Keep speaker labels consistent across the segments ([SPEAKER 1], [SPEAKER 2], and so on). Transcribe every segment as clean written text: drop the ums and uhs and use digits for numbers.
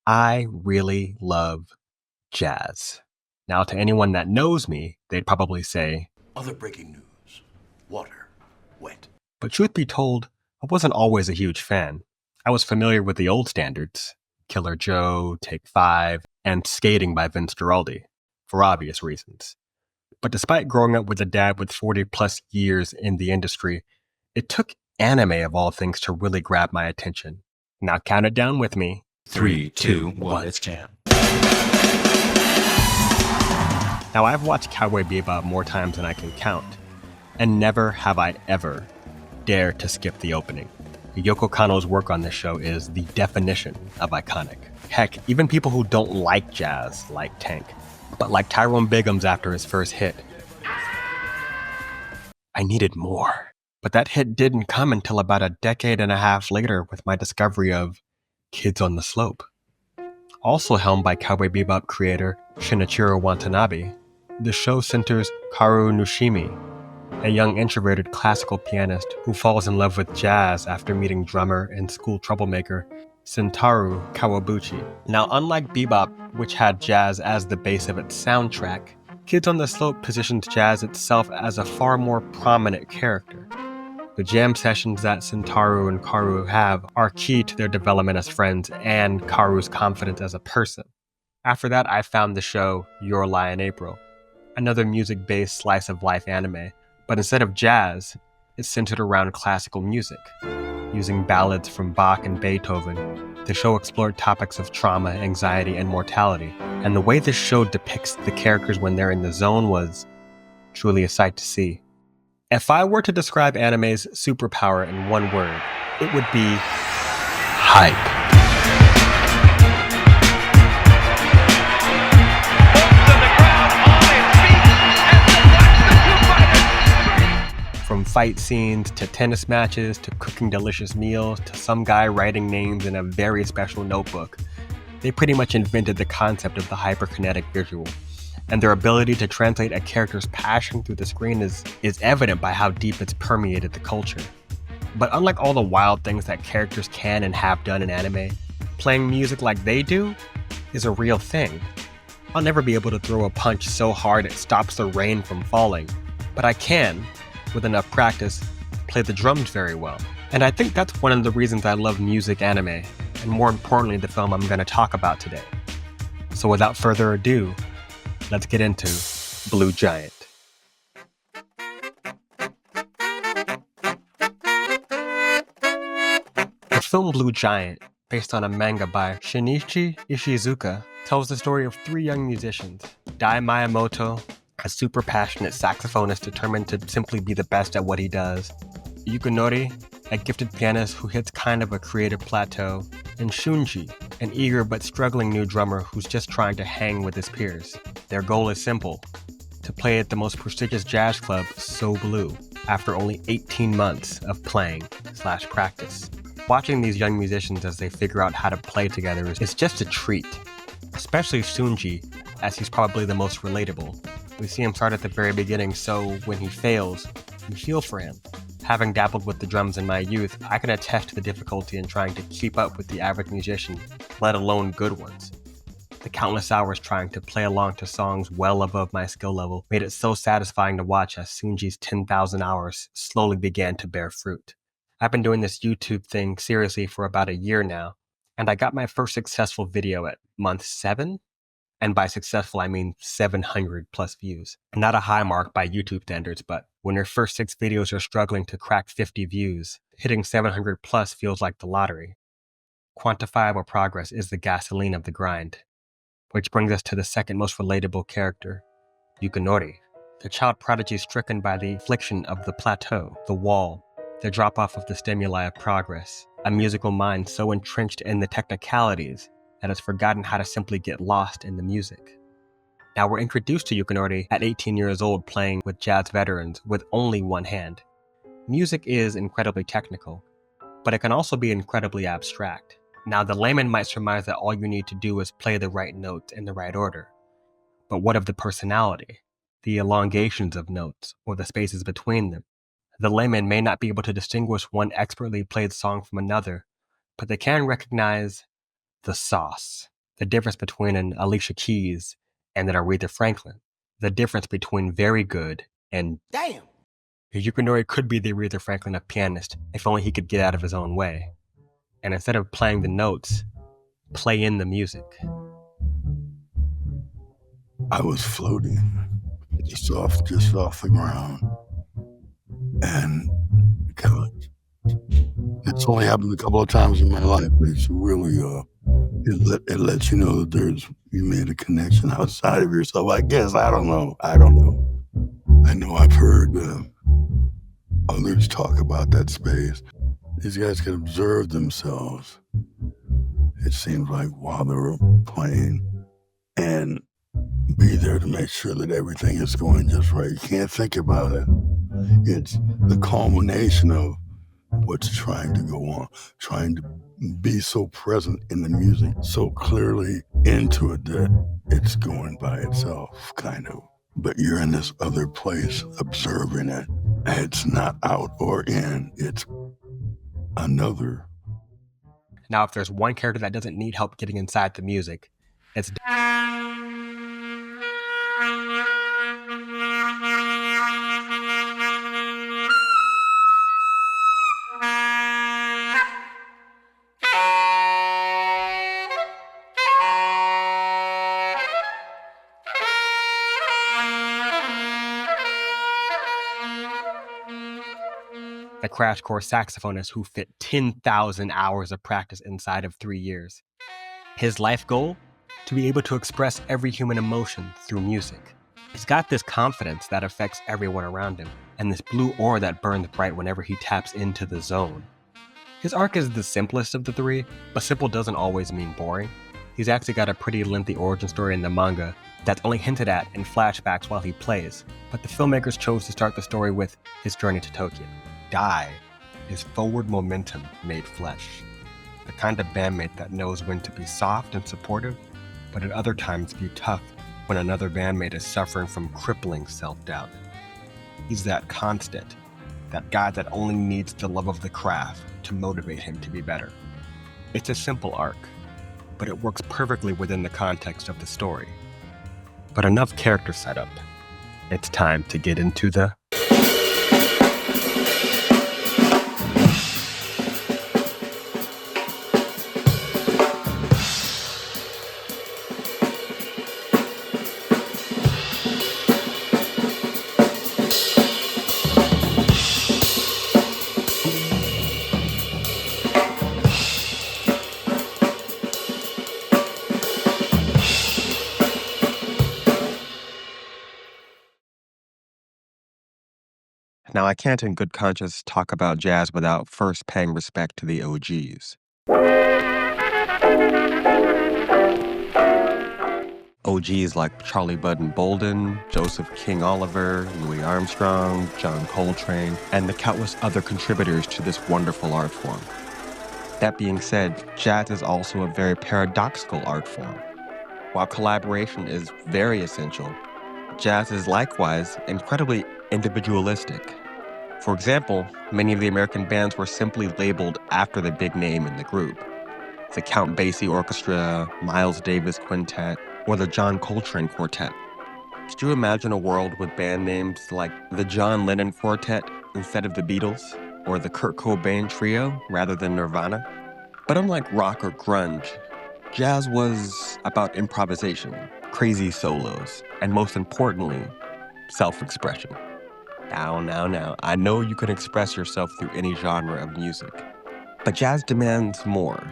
[SPEAKER 1] I really love jazz. Now, to anyone that knows me, they'd probably say,
[SPEAKER 2] Other breaking news. Water. Wet.
[SPEAKER 1] but truth be told, I wasn't always a huge fan. I was familiar with the old standards, Killer Joe, Take Five, and Skating by Vince Guaraldi, for obvious reasons. But despite growing up with a dad with 40 plus years in the industry, it took anime of all things to really grab my attention. Now count it down with me.
[SPEAKER 2] 3, 2, 1, it's jam.
[SPEAKER 1] Now I've watched Cowboy Bebop more times than I can count, and never have I ever dared to skip the opening. Yoko Kanno's work on this show is the definition of iconic. Heck, even people who don't like jazz like Tank, but like Tyrone Biggums after his first hit. I needed more. But that hit didn't come until about a decade and a half later with my discovery of Kids on the Slope. Also helmed by Cowboy Bebop creator Shinichiro Watanabe, the show centers Kaoru Nushimi, a young introverted classical pianist who falls in love with jazz after meeting drummer and school troublemaker Sentaru Kawabuchi. Now, unlike Bebop, which had jazz as the base of its soundtrack, Kids on the Slope positions jazz itself as a far more prominent character. The jam sessions that Sentaru and Kaoru have are key to their development as friends and Kaoru's confidence as a person. After that, I found the show Your Lie in April, another music-based slice-of-life anime, but instead of jazz, it's centered around classical music. Using ballads from Bach and Beethoven, the show explored topics of trauma, anxiety, and mortality, and the way this show depicts the characters when they're in the zone was truly a sight to see. If I were to describe anime's superpower in one word, it would be hype. From fight scenes to tennis matches to cooking delicious meals to some guy writing names in a very special notebook, they pretty much invented the concept of the hyperkinetic visual. And their ability to translate a character's passion through the screen is evident by how deep it's permeated the culture. But unlike all the wild things that characters can and have done in anime, playing music like they do is a real thing. I'll never be able to throw a punch so hard it stops the rain from falling, but I can, with enough practice, play the drums very well. And I think that's one of the reasons I love music anime, and more importantly the film I'm going to talk about today. So without further ado, let's get into Blue Giant. The film Blue Giant, based on a manga by Shinichi Ishizuka, tells the story of three young musicians. Dai Miyamoto, a super passionate saxophonist determined to simply be the best at what he does. Yukinori, a gifted pianist who hits kind of a creative plateau. And Shunji, an eager but struggling new drummer who's just trying to hang with his peers. Their goal is simple: to play at the most prestigious jazz club, So Blue, after only 18 months of playing/practice. Watching these young musicians as they figure out how to play together is just a treat. Especially Shunji, as he's probably the most relatable. We see him start at the very beginning, so when he fails, we feel for him. Having dabbled with the drums in my youth, I can attest to the difficulty in trying to keep up with the average musician, let alone good ones. The countless hours trying to play along to songs well above my skill level made it so satisfying to watch as Shunji's 10,000 hours slowly began to bear fruit. I've been doing this YouTube thing seriously for about a year now, and I got my first successful video at month 7? And by successful, I mean 700 plus views. Not a high mark by YouTube standards, but when your first 6 videos are struggling to crack 50 views, hitting 700 plus feels like the lottery. Quantifiable progress is the gasoline of the grind. Which brings us to the second most relatable character, Yukinori, the child prodigy stricken by the affliction of the plateau, the wall, the drop-off of the stimuli of progress, a musical mind so entrenched in the technicalities that has forgotten how to simply get lost in the music. Now we're introduced to Yukinori at 18 years old playing with jazz veterans with only one hand. Music is incredibly technical, but it can also be incredibly abstract. Now the layman might surmise that all you need to do is play the right notes in the right order. But what of the personality, the elongations of notes, or the spaces between them? The layman may not be able to distinguish one expertly played song from another, but they can recognize the sauce. the difference between an Alicia Keys and an Aretha Franklin, the difference between very good and
[SPEAKER 2] Damn!
[SPEAKER 1] Yuki Nori could be the Aretha Franklin of pianist if only he could get out of his own way. And instead of playing the notes, play in the music.
[SPEAKER 3] I was floating just off the ground. And it's only happened a couple of times in my life, but it's really, it lets you know that you made a connection outside of yourself, I guess. I don't know. I know I've heard others talk about that space. These guys can observe themselves, it seems like, while they're playing, and be there to make sure that everything is going just right. You can't think about it. It's the culmination of what's trying to go on, trying to be so present in the music, so clearly into it that it's going by itself, kind of. But you're in this other place observing it. It's not out or in, it's another.
[SPEAKER 1] Now, if there's one character that doesn't need help getting inside the music, it's the crash course saxophonist who fit 10,000 hours of practice inside of 3 years. His life goal? To be able to express every human emotion through music. He's got this confidence that affects everyone around him, and this blue aura that burns bright whenever he taps into the zone. His arc is the simplest of the three, but simple doesn't always mean boring. He's actually got a pretty lengthy origin story in the manga that's only hinted at in flashbacks while he plays, but the filmmakers chose to start the story with his journey to Tokyo. Dai is forward momentum made flesh. The kind of bandmate that knows when to be soft and supportive, but at other times be tough when another bandmate is suffering from crippling self-doubt. He's that constant, that guy that only needs the love of the craft to motivate him to be better. It's a simple arc, but it works perfectly within the context of the story. But enough character setup. It's time to get into the Now, I can't in good conscience talk about jazz without first paying respect to the OGs. OGs like Charlie Budden Bolden, Joseph King Oliver, Louis Armstrong, John Coltrane, and the countless other contributors to this wonderful art form. That being said, jazz is also a very paradoxical art form. While collaboration is very essential, jazz is likewise incredibly individualistic. For example, many of the American bands were simply labeled after the big name in the group. The Count Basie Orchestra, Miles Davis Quintet, or the John Coltrane Quartet. Could you imagine a world with band names like the John Lennon Quartet instead of the Beatles, or the Kurt Cobain Trio rather than Nirvana? But unlike rock or grunge, jazz was about improvisation, crazy solos, and most importantly, self-expression. Now, I know you can express yourself through any genre of music, but jazz demands more.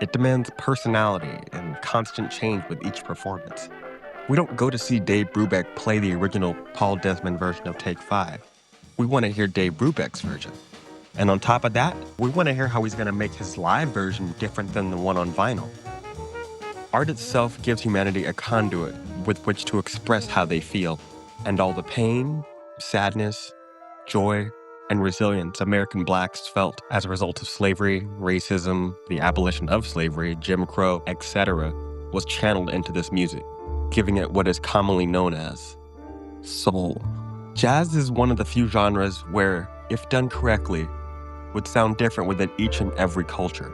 [SPEAKER 1] It demands personality and constant change with each performance. We don't go to see Dave Brubeck play the original Paul Desmond version of Take 5. We want to hear Dave Brubeck's version. And on top of that, we want to hear how he's going to make his live version different than the one on vinyl. Art itself gives humanity a conduit with which to express how they feel, and all the pain, sadness, joy, and resilience American blacks felt as a result of slavery, racism, the abolition of slavery, Jim Crow, etc., was channeled into this music, giving it what is commonly known as soul. Jazz is one of the few genres where, if done correctly, would sound different within each and every culture.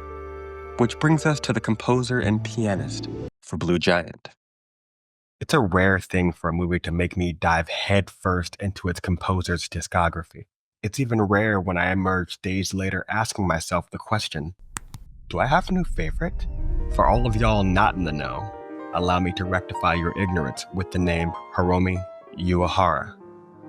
[SPEAKER 1] Which brings us to the composer and pianist for Blue Giant. It's a rare thing for a movie to make me dive headfirst into its composer's discography. It's even rare when I emerge days later asking myself the question, do I have a new favorite? For all of y'all not in the know, allow me to rectify your ignorance with the name Hiromi Uehara,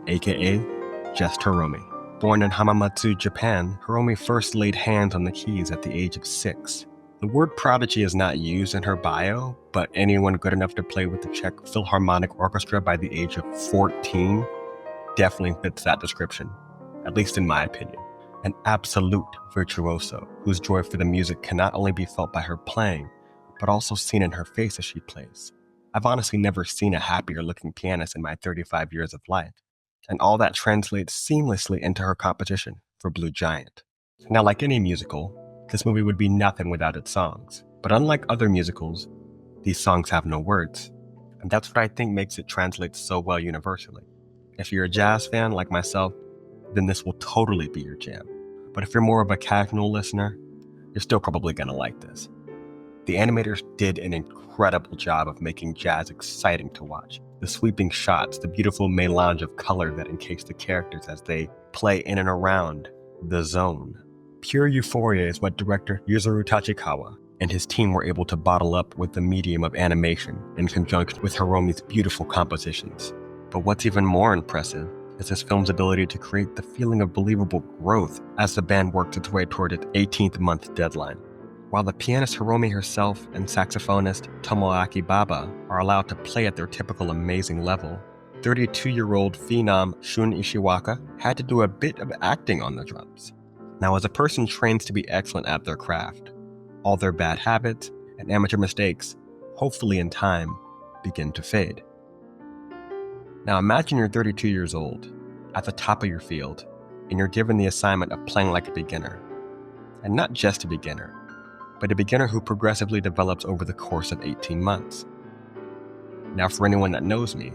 [SPEAKER 1] aka just Hiromi. Born in Hamamatsu, Japan, Hiromi first laid hands on the keys at the age of 6. The word prodigy is not used in her bio, but anyone good enough to play with the Czech Philharmonic Orchestra by the age of 14 definitely fits that description, at least in my opinion. An absolute virtuoso, whose joy for the music can not only be felt by her playing, but also seen in her face as she plays. I've honestly never seen a happier looking pianist in my 35 years of life, and all that translates seamlessly into her composition for Blue Giant. Now, like any musical, this movie would be nothing without its songs, but unlike other musicals, these songs have no words, and that's what I think makes it translate so well universally. If you're a jazz fan like myself, then this will totally be your jam. But if you're more of a casual listener, you're still probably gonna like this. The animators did an incredible job of making jazz exciting to watch. The sweeping shots, the beautiful melange of color that encase the characters as they play in and around the zone. Pure euphoria is what director Yuzuru Tachikawa and his team were able to bottle up with the medium of animation in conjunction with Hiromi's beautiful compositions. But what's even more impressive is this film's ability to create the feeling of believable growth as the band works its way toward its 18th month deadline. While the pianist Hiromi herself and saxophonist Tomoaki Baba are allowed to play at their typical amazing level, 32-year-old phenom Shun Ishiwaka had to do a bit of acting on the drums. Now, as a person trains to be excellent at their craft, all their bad habits and amateur mistakes, hopefully in time, begin to fade. Now imagine you're 32 years old, at the top of your field, and you're given the assignment of playing like a beginner. And not just a beginner, but a beginner who progressively develops over the course of 18 months. Now, for anyone that knows me,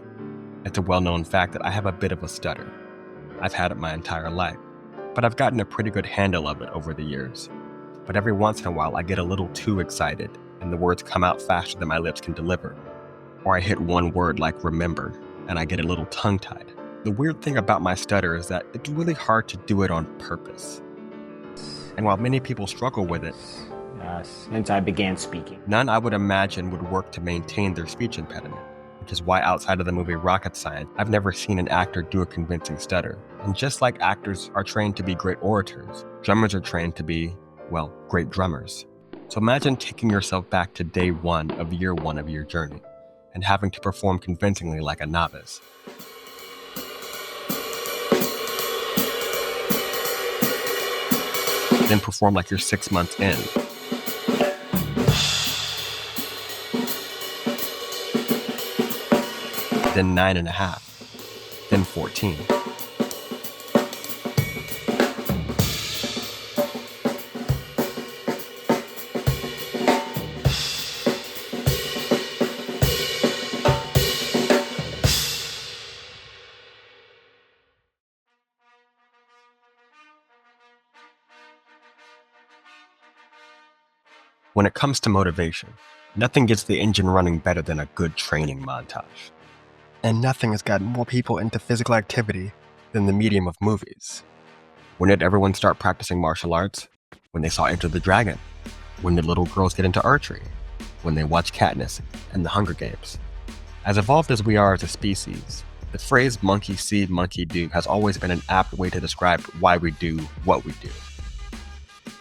[SPEAKER 1] it's a well-known fact that I have a bit of a stutter. I've had it my entire life, but I've gotten a pretty good handle of it over the years. But every once in a while, I get a little too excited, and the words come out faster than my lips can deliver. Or I hit one word like remember, and I get a little tongue-tied. The weird thing about my stutter is that it's really hard to do it on purpose. And while many people struggle with it,
[SPEAKER 4] since I began speaking,
[SPEAKER 1] none I would imagine would work to maintain their speech impediment, which is why outside of the movie Rocket Science, I've never seen an actor do a convincing stutter. And just like actors are trained to be great orators, drummers are trained to be, well, great drummers. So imagine taking yourself back to day one of year one of your journey and having to perform convincingly like a novice. Then perform like you're 6 months in. Then 9.5. Then 14. When it comes to motivation, nothing gets the engine running better than a good training montage. And nothing has gotten more people into physical activity than the medium of movies. When did everyone start practicing martial arts? When they saw Enter the Dragon. When did little girls get into archery? When they watched Katniss and the Hunger Games. As evolved as we are as a species, the phrase monkey see, monkey do has always been an apt way to describe why we do what we do.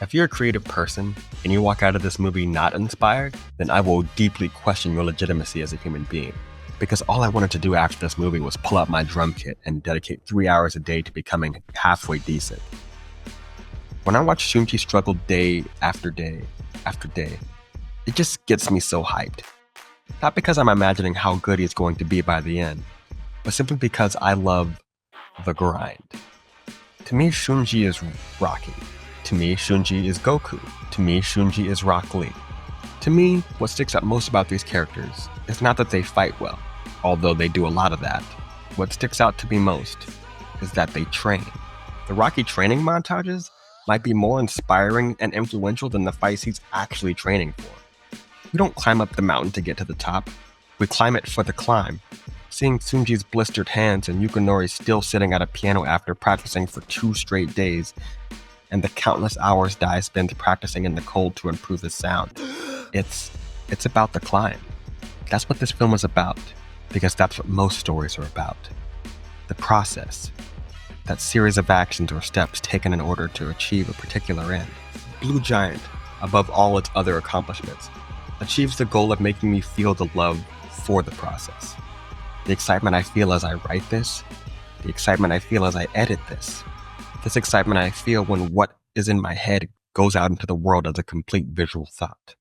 [SPEAKER 1] If you're a creative person and you walk out of this movie not inspired, then I will deeply question your legitimacy as a human being. Because all I wanted to do after this movie was pull out my drum kit and dedicate 3 hours a day to becoming halfway decent. When I watch Shunji struggle day after day after day, it just gets me so hyped. Not because I'm imagining how good he's going to be by the end, but simply because I love the grind. To me, Shunji is Rocky. To me, Shunji is Goku. To me, Shunji is Rock Lee. To me, what sticks out most about these characters is not that they fight well, although they do a lot of that. What sticks out to me most is that they train. The Rocky training montages might be more inspiring and influential than the fights he's actually training for. We don't climb up the mountain to get to the top. We climb it for the climb. Seeing Tsunji's blistered hands and Yukinori still sitting at a piano after practicing for 2 straight days, and the countless hours Dai spends practicing in the cold to improve his sound. It's about the climb. That's what this film is about, because that's what most stories are about. The process. That series of actions or steps taken in order to achieve a particular end. Blue Giant, above all its other accomplishments, achieves the goal of making me feel the love for the process. The excitement I feel as I write this, the excitement I feel as I edit this excitement I feel when what is in my head goes out into the world as a complete visual thought.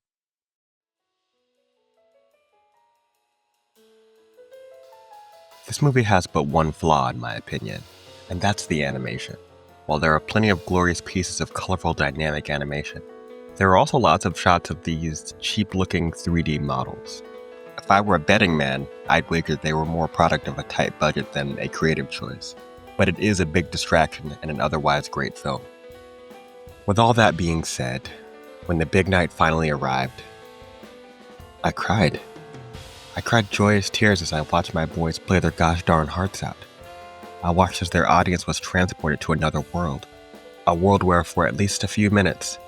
[SPEAKER 1] This movie has but one flaw in my opinion, and that's the animation. While there are plenty of glorious pieces of colorful dynamic animation, there are also lots of shots of these cheap-looking 3D models. If I were a betting man, I'd wager they were more product of a tight budget than a creative choice. But it is a big distraction in an otherwise great film. With all that being said, when the big night finally arrived, I cried. I cried joyous tears as I watched my boys play their gosh darn hearts out. I watched as their audience was transported to another world. A world where for at least a few minutes,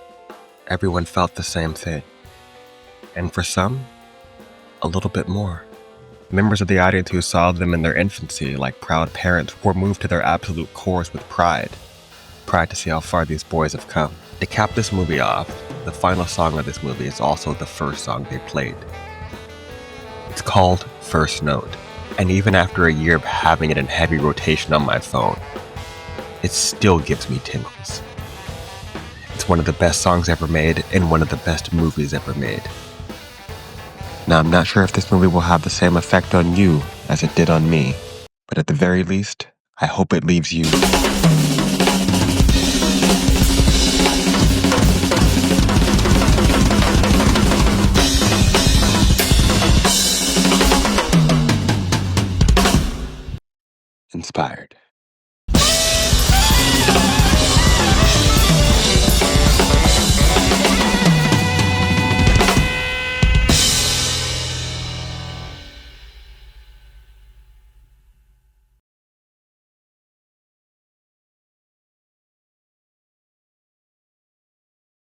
[SPEAKER 1] everyone felt the same thing. And for some, a little bit more. Members of the audience who saw them in their infancy, like proud parents, were moved to their absolute cores with pride. Pride to see how far these boys have come. To cap this movie off, the final song of this movie is also the first song they played. It's called First Note, and even after a year of having it in heavy rotation on my phone, it still gives me tingles. It's one of the best songs ever made, and one of the best movies ever made. Now, I'm not sure if this movie will have the same effect on you as it did on me, but at the very least, I hope it leaves you inspired.